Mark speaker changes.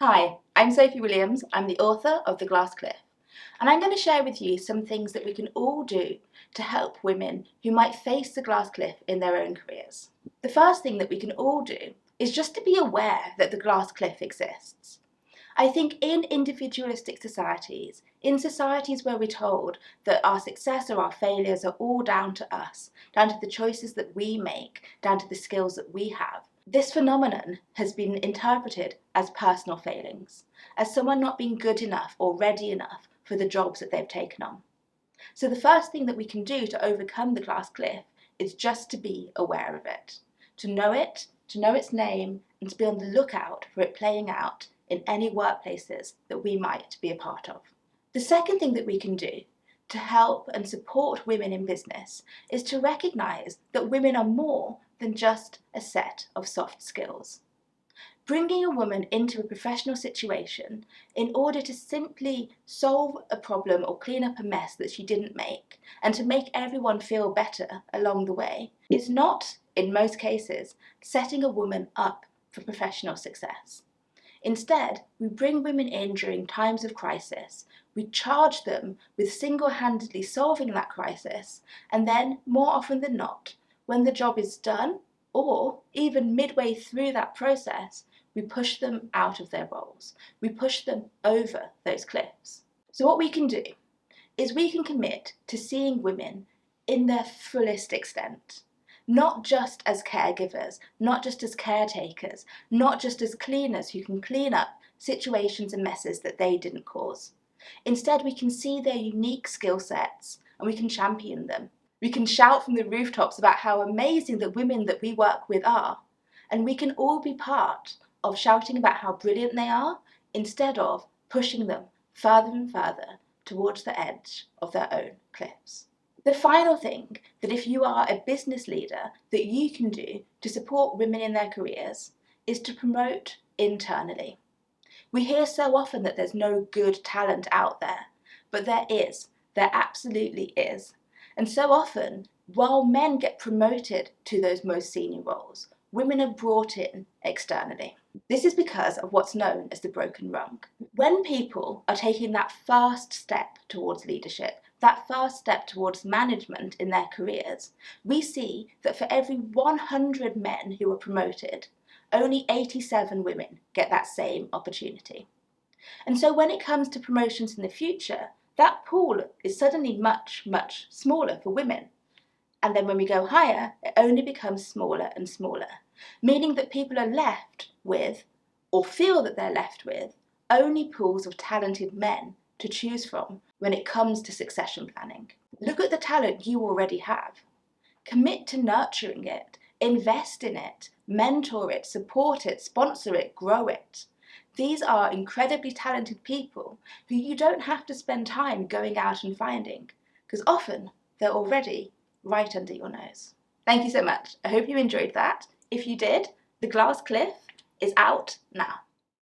Speaker 1: Hi, I'm Sophie Williams. I'm the author of The Glass Cliff, and I'm going to share with you some things that we can all do to help women who might face the glass cliff in their own careers. The first thing that we can all do is just to be aware that the glass cliff exists. I think in individualistic societies, in societies where we're told that our success or our failures are all down to us, down to the choices that we make, down to the skills that we have, this phenomenon has been interpreted as personal failings, as someone not being good enough or ready enough for the jobs that they've taken on. So the first thing that we can do to overcome the glass cliff is just to be aware of it, to know its name, and to be on the lookout for it playing out in any workplaces that we might be a part of. The second thing that we can do to help and support women in business is to recognise that women are more than just a set of soft skills. Bringing a woman into a professional situation in order to simply solve a problem or clean up a mess that she didn't make and to make everyone feel better along the way is not, in most cases, setting a woman up for professional success. Instead, we bring women in during times of crisis, we charge them with single-handedly solving that crisis, and then, more often than not, when the job is done, or even midway through that process, we push them out of their roles. We push them over those cliffs. So what we can do is we can commit to seeing women in their fullest extent. Not just as caregivers, not just as caretakers, not just as cleaners who can clean up situations and messes that they didn't cause. Instead, we can see their unique skill sets and we can champion them. We can shout from the rooftops about how amazing the women that we work with are, and we can all be part of shouting about how brilliant they are instead of pushing them further and further towards the edge of their own cliffs. The final thing that if you are a business leader that you can do to support women in their careers is to promote internally. We hear so often that there's no good talent out there, but there is. There absolutely is. And so often, while men get promoted to those most senior roles, women are brought in externally. This is because of what's known as the broken rung. When people are taking that first step towards leadership, that first step towards management in their careers, we see that for every 100 men who are promoted, only 87 women get that same opportunity. And so when it comes to promotions in the future, that pool is suddenly much, much smaller for women. And then when we go higher, it only becomes smaller and smaller, meaning that people are left with, or feel that they're left with, only pools of talented men to choose from when it comes to succession planning. Look at the talent you already have. Commit to nurturing it, invest in it, mentor it, support it, sponsor it, grow it. These are incredibly talented people who you don't have to spend time going out and finding, because often they're already right under your nose. Thank you so much. I hope you enjoyed that. If you did, The Glass Cliff is out now.